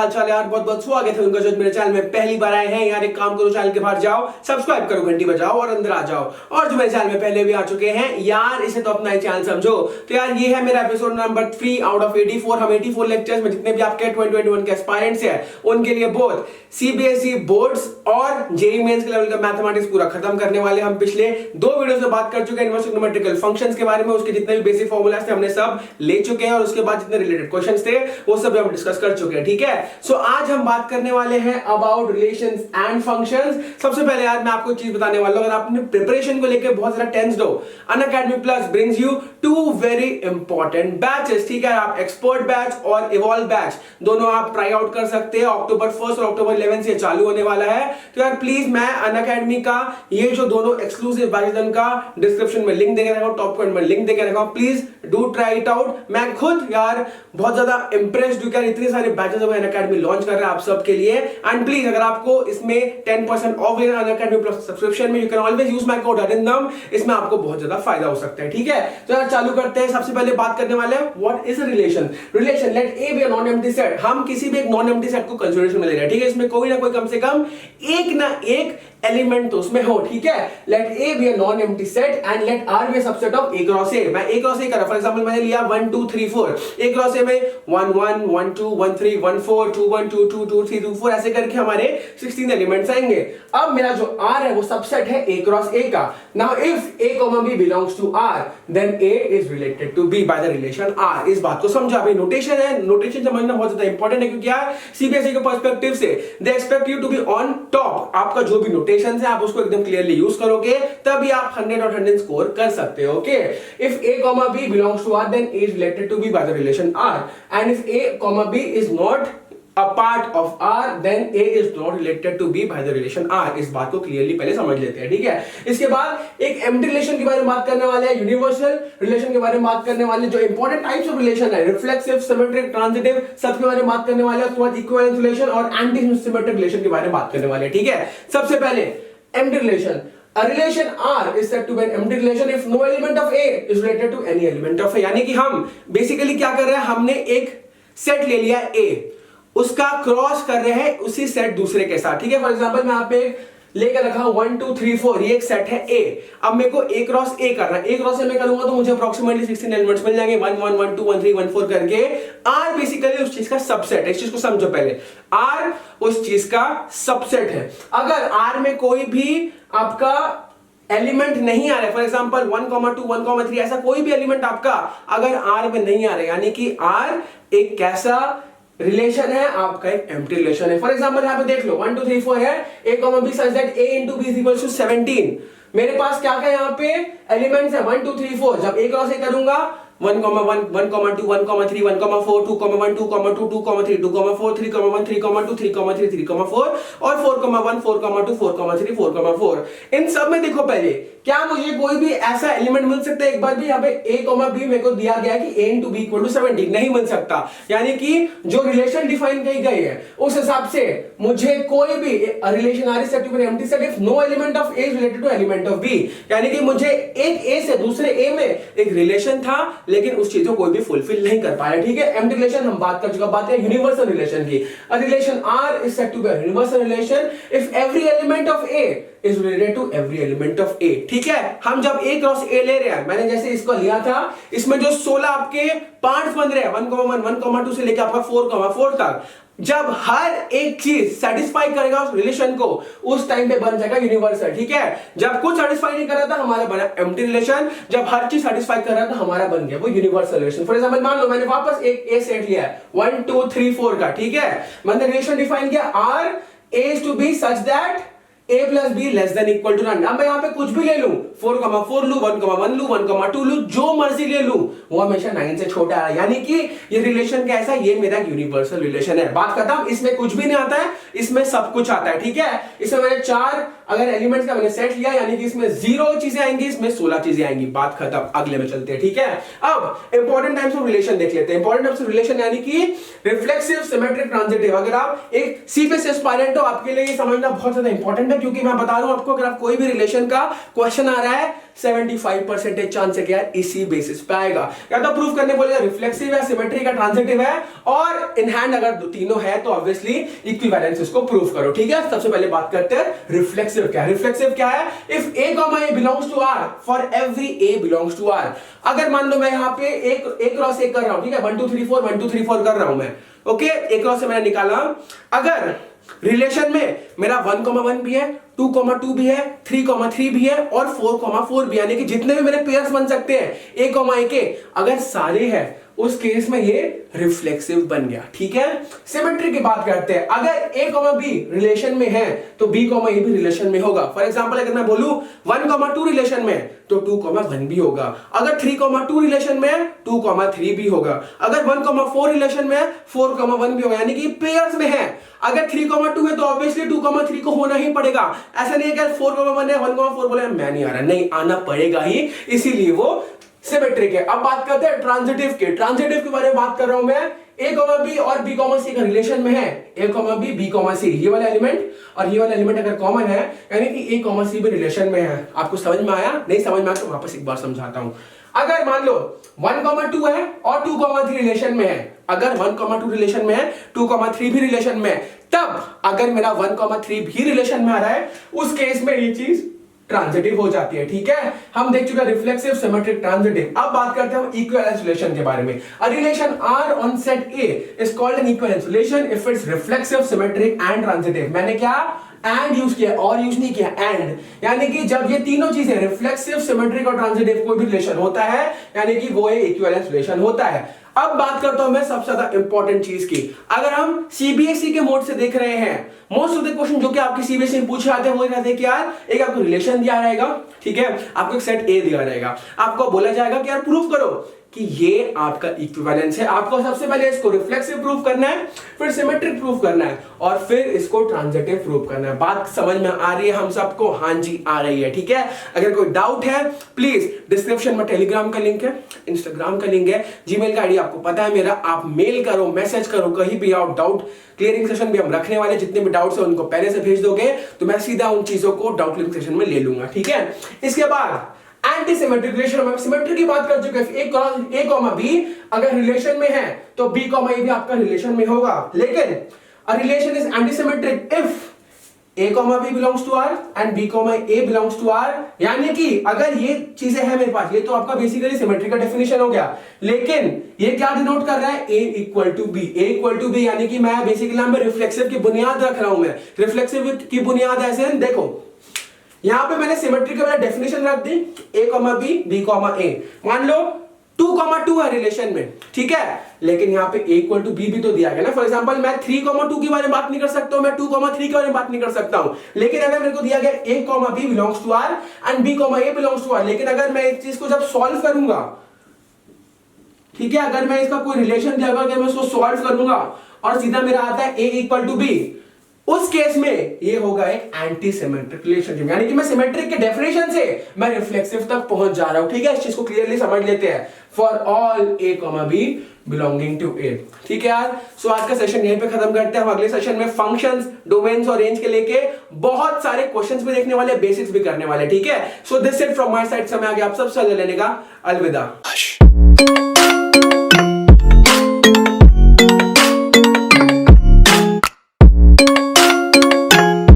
चाल यार, बहुत बहुत स्वागत है उनका जो मेरे चैनल में पहली बार आए हैं यार। एक काम करो, चैनल के बाहर जाओ, सब्सक्राइब करो, घंटी बजाओ और अंदर आ जाओ। और जो मेरे चैनल में पहले भी आ चुके हैं यार, इसे तो अपना ही चैनल समझो। तो यार ये है मेरा एपिसोड नंबर 3 आउट ऑफ 84। हम 84 लेक्चर्स में जितने भी आपके 2021 के एस्पायरेंट्स हैं उनके लिए बोथ CBSE बोर्ड्स और JEE मेंस के लेवल का मैथमेटिक्स पूरा खत्म करने वाले। हम पिछले 2 वीडियोस में बात कर चुके हैं ट्रिगोनोमेट्रिकल फंक्शंस के बारे में, उसके जितने भी बेसिक फार्मूलाज थे हमने सब ले चुके हैं और उसके बाद जितने रिलेटेड क्वेश्चंस थे वो सब हम डिस्कस कर चुके हैं। ठीक है, सो आज हम बात करने वाले हैं अबाउट रिलेशंस एंड फंक्शंस। सबसे पहले यार मैं आपको एक चीज बताने वाला हूं, अगर आपने प्रिपरेशन को लेकर बहुत ज्यादा टेंस्ड हो, Unacademy plus brings you 2 very important batches. ठीक है, आप एक्सपर्ट बैच और इवॉल्व बैच दोनों आप ट्राई आउट कर सकते हैं। अक्टूबर 1 और अक्टूबर 11 से चालू होने वाला है। तो यार प्लीज मैं अनअकैडमी का ये जो दोनों एक्सक्लूसिव बैचेस का डिस्क्रिप्शन में लिंक देके रखा हूं, टॉप कमेंट में लिंक देके रखा हूं, please do try it out. मैं खुद यार बहुत ज्यादा इंप्रेस्ड हूं, इतने सारे बैचेस अनअकैडमी लॉन्च कर रहा है आप सबके लिए। एंड प्लीज अगर आपको इसमें 10% ऑफ लेना अनअकैडमी प्लस सब्सक्रिप्शन में, you can always use my code Arindam, इसमें आपको बहुत ज्यादा फायदा हो सकता है। ठीक है, तो यार चालू करते हैं। सबसे पहले बात करने वाले हैं what is a relation. Relation, let A B a non empty set. हम किसी भी एक नॉन एम्प्टी सेट को कंसीडरेशन में ले रहे हैं। ठीक है, इसमें कोई ना कोई कम से कम एक ना एक एलिमेंट तो उसमें हो। ठीक है, let A B a non empty set and let R be a subset of A cross A. मैं ए क्रॉस ए कर रहा हूं, फॉर एग्जांपल मैंने लिया 1 2 3 4। ए क्रॉस ए में 1 1 1 2 1 3 1 4 2 1 2 2 2 3 2 4 ऐसे करके हमारे 16 एलिमेंट्स आएंगे। अब मेरा जो आर है वो सबसेट है ए क्रॉस ए का। Now if A comma B belongs to R then A is related to B by the relation R. इस बात को समझो। अभी नोटेशन है, नोटेशन समझना बहुत ज्यादा इंपॉर्टेंट है, क्योंकि यार सीबीएसई के पर्सपेक्टिव से they expect you to be on top. आपका जो भी नोटेशन है आप उसको एकदम क्लियरली यूज करोगे तभी आप 100 और 100 स्कोर कर सकते हो। Okay, if a comma b belongs to r then a is related to b by the relation r, and if a comma b is not a part of r then a is not related to b by the relation r। इस बात को clearly पहले समझ लेते हैं। ठीक है, इसके बाद एक एम्प्टी रिलेशन के बारे में बात करने वाले हैं, यूनिवर्सल रिलेशन के बारे में बात करने वाले, जो इंपॉर्टेंट टाइप्स ऑफ रिलेशन है, रिफ्लेक्सिव, सिमेट्रिक, ट्रांजिटिव, सबके बारे में बात करने वाले हैं। उसके बाद इक्विवेलेंस रिलेशन और एंटी सिमेट्रिक रिलेशन के बारे में बात करने वाले हैं। ठीक है, सबसे पहले empty relation. A relation R is said to be an empty relation if no element of A is related to any element of A। यानी कि हम बेसिकली क्या कर रहे हैं, हमने एक सेट ले लिया A, उसका क्रॉस कर रहे हैं उसी सेट दूसरे के साथ। ठीक है, फॉर एग्जांपल मैं यहाँ पे लेकर रखा हूं 1 2 3 4, ये एक सेट है A। अब मेरे को A क्रॉस A करना है। A क्रॉस A मैं करूंगा तो मुझे अप्रोक्सीमेटली 16 एलिमेंट्स मिल जाएंगे, 1 1 1 2 1 3 1 4 करके। R बेसिकली उस चीज का सबसेट है। इस चीज को समझो पहले, R उस चीज का सबसेट है। अगर R में कोई भी आपका एलिमेंट नहीं आ रहा है, फॉर एग्जांपल 1 2 1 3, ऐसा कोई भी एलिमेंट आपका अगर R में नहीं आ रहा है, यानी कि R एक कैसा रिलेशन है, आपका एक एम्प्टी रिलेशन है। फॉर एग्जांपल यहां पे देख लो 1 2 3 4 है, a b such that a into b is equals to 17। मेरे पास क्या क्या यहाँ पे एलिमेंट्स है 1 2 3 4। जब a क्रॉस a करूंगा 1 1 1 2 1 3 1 4 2 1 2 2 2 3 2 4 3 1 3 2 3 3 3 4 और 4 1 4 2 4 3 4 4। इन सब में देखो पहले क्या मुझे कोई भी ऐसा एलिमेंट मिल सकता है, एक बार भी यहाँ पे a b मेरे को दिया गया है कि a into b equal to 17, नहीं मिल सकता। यानी कि जो रिलेशन डिफाइन की गई है उस हिसाब से मुझे कोई भी relation R is said to be empty set if no element of a is related to element of b। यानी कि मुझे एक a से दूसरे a में एक रिलेशन था लेकिन उस चीज को कोई भी फुलफिल नहीं कर पाया। ठीक है, एम्प्टी रिलेशन हम बात कर चुका। बात है यूनिवर्सल रिलेशन की। A relation R is said to be a universal relation if every element of A is related to every element of A। ठीक है, हम जब A क्रॉस A ले रहे हैं, मैंने जैसे इसको लिया था, इसमें जो 16 आपके पार्ट्स बन रहे हैं 1 1 1 2 से लेकर आपका 4 4 तक, जब हर एक चीज सेटिस्फाई करेगा उस रिलेशन को उस टाइम पे बन जाएगा यूनिवर्सल। ठीक है, जब कुछ सेटिस्फाई नहीं कर रहा था हमारा बना एम्प्टी रिलेशन, जब हर चीज सेटिस्फाई कर रहा था हमारा बन गया वो यूनिवर्सल रिलेशन। फॉर एग्जांपल मान लो मैंने वापस एक ए सेट लिया है 1 2 3 4 का। ठीक है, मैंने रिलेशन डिफाइन किया R A is to be such that a plus b less than equal to none। अब मैं यहाँ पे कुछ भी ले लूं, 4 4 लूं, 1 1 लूं, 1 2 लूं, जो मर्जी ले लूं, वो हमेशा 9 से छोटा है। यानी कि ये रिलेशन कैसा है, ये मेरा यूनिवर्सल रिलेशन है। बात खत्म। इसमें कुछ भी नहीं आता है, इसमें सब कुछ आता है। ठीक है, इसमें मैंने 4 अगर एलिमेंट्स का मैंने सेट लिया यानी कि इसमें 0 चीजें आएंगी, इसमें 16 चीजें आएंगी। बात खत्म, अगले में चलते हैं। ठीक है, अब इंपॉर्टेंट टाइप्स ऑफ रिलेशन देख लेते हैं। इंपॉर्टेंट टाइप्स ऑफ रिलेशन यानी कि रिफ्लेक्सिव, सिमेट्रिक, ट्रांजिटिव। अगर आप एक सीबीएसई एस्पायरेंट हो, आपके लिए ये समझना बहुत ज्यादा इंपॉर्टेंट है, क्योंकि मैं बता रहा हूं आपको, अगर आप कोई भी रिलेशन का क्वेश्चन आ रहा है 75% चांस है कि यार इसी बेसिस पे आएगा। या तो प्रूफ करने बोलेगा रिफ्लेक्सिव है, सिमेट्रिक है, ट्रांजिटिव है, और इन हैंड अगर तीनों है तो ऑब्वियसली इक्विवेलेंस इसको प्रूफ करो। ठीक है, सबसे पहले बात करते हैं रिफ्लेक्सिव क्या है। रिफ्लेक्सिव क्या है? If a, a belongs to r, for every a belongs to r। अगर मान लो मैं यहां पे एक क्रॉस एक कर रहा हूं, ठीक है, 1 2 3 4 1 2 3 4 कर रहा हूं मैं, ओके, एक क्रॉस से मैंने निकाला। अगर रिलेशन में मेरा 1,1 भी है, 2,2 भी है, 3,3 भी है और 4,4 भी, यानी कि जितने भी मेरे पेयर्स बन सकते हैं a, के, अगर सारे हैं उस केस में ये रिफ्लेक्सिव बन गया। ठीक है, सिमेट्री की बात करते हैं। अगर a, b रिलेशन में है तो b, a भी रिलेशन में होगा। फॉर एग्जांपल अगर मैं बोलूं 1,2 रिलेशन में तो 2,1 भी होगा। अगर 3,2 रिलेशन में है 2,3 भी होगा। अगर 1,4 रिलेशन में है 4,1 भी होगा, यानी कि पेयर्स में है। अगर 3,2 है तो ऑब्वियसली 2,3 को होना ही पड़ेगा। ऐसा नहीं है कि 4,1 है 1,4 बोले मैं नहीं आ रहा, नहीं आना पड़ेगा ही, इसीलिए वो सिमेट्रिक है। अब बात करते हैं ट्रांजिटिव के। ट्रांजिटिव के बारे में बात कर रहा हूं मैं। a, b और b, c का रिलेशन में है, a, b, c, ये वाला एलिमेंट और ये वाला एलिमेंट अगर कॉमन है, यानी कि a, c भी रिलेशन में है। आपको समझ में आया? नहीं समझ में आया तो वापस एक बार समझाता हूं। अगर मान लो 1,2 है और 2,3 रिलेशन में है, अगर 1,2 रिलेशन में है, 2,3 भी रिलेशन में है, तब अगर मेरा 1,3 भी रिलेशन में आ रहा है, उस केस में ये चीज ट्रांजिटिव हो जाती है। ठीक है, हम देख चुके हैं रिफ्लेक्सिव, सिमेट्रिक, ट्रांजिटिव। अब बात करते हैं हम इक्विवेलेंस रिलेशन के बारे में। अ relation R on set A is called an equivalence relation if it's reflexive, symmetric and transitive। मैंने क्या एंड यूज किया और यूज नहीं किया एंड, यानी कि जब ये तीनों चीजें रिफ्लेक्सिव, सिमेट्रिक और ट्रांजिटिव कोई भी रिलेशन होता है, यानी कि वो इक्विवेलेंस रिलेशन होता है। अब बात करता हूं मैं सबसे ज्यादा इंपॉर्टेंट चीज की। अगर हम सीबीएसई के मोड से देख रहे हैं, मोस्ट ऑफ द क्वेश्चन जो कि आपके सीबीएसई में पूछे आते हैं वो रहते हैं कि यार एक आपको रिलेशन दिया रहेगा, ठीक है, आपको एक सेट ए दिया रहेगा, आपको बोला जाएगा कि यार प्रूफ करो कि ये आपका इक्विवेलेंस है। आपको सबसे पहले इसको रिफ्लेक्सिव प्रूफ करना है, फिर सिमेट्रिक प्रूफ करना है और फिर इसको ट्रांजिटिव प्रूफ करना है। बात समझ में आ रही है हम सबको? हाँ जी आ रही है। ठीक है, अगर कोई डाउट है प्लीज डिस्क्रिप्शन में टेलीग्राम का लिंक है, इंस्टाग्राम का लिंक है, जीमेल का आईडी आपको पता है मेरा, आप मेल करो, मैसेज करो, कहीं भी आओ। डाउट क्लियरिंग सेशन भी हम रखने वाले, जितने भी डाउट्स है उनको पहले से भेज दोगे तो मैं सीधा उन चीजों को डाउट क्लियरिंग सेशन में ले लूंगा। ठीक है, इसके बाद एंटी सिमेट्रिक रिलेशन में सिमेट्री की बात कर चुके हैं। a, b अगर रिलेशन में है तो b, a भी आपका रिलेशन में होगा, लेकिन a relation is anti symmetric if a, b belongs to r and b, a belongs to r। यानी कि अगर ये चीजें हैं मेरे पास, ये तो आपका बेसिकली सिमेट्री का डेफिनेशन हो गया, लेकिन ये क्या डिनोट कर रहा है? a equal to b, a equal to b, यानी कि मैं बेसिकली यहां पे रिफ्लेक्सिव की बुनियाद रख रहा हूं। मैं रिफ्लेक्सिव की बुनियाद ऐसे देखो, यहां पे मैंने सिमेट्री का डेफिनेशन रख दी, a, b, b, a। मान लो 2,2 है रिलेशन में, ठीक है, लेकिन यहाँ पे a equal to b भी तो दिया गया ना। फॉर एग्जांपल मैं 3,2 के बारे में बात नहीं कर सकता हूं, मैं 2,3 के बारे में बात नहीं कर सकता हूं, लेकिन अगर मेरे को दिया गया a, b belongs to r and b, a belongs to r, लेकिन अगर मैं इस चीज को जब सॉल्व करूंगा, ठीक है, अगर मैं इसका कोई रिलेशन दिया गया, मैं उसको सॉल्व करूंगा और सीधा मेरा आता है a equal to b, उस केस में ये होगा एक एंटी सिमेट्रिक रिलेशनशिप, यानी कि मैं सिमेट्रिक के डेफिनेशन से मैं रिफ्लेक्सिव तक पहुंच जा रहा हूं। ठीक है, इस चीज को क्लियरली समझ लेते हैं। For all a, b belonging to a। ठीक है यार, सो आज का सेशन यहीं पे खत्म करते हैं। हम अगले सेशन में फंक्शंस, डोमेन्स और रेंज के लेके बहुत सारे क्वेश्चंस भी देखने वाले, बेसिक्स भी करने वाले। ठीक है, so this it from my side. समय आ गया आप सबसे लेने का। अलविदा।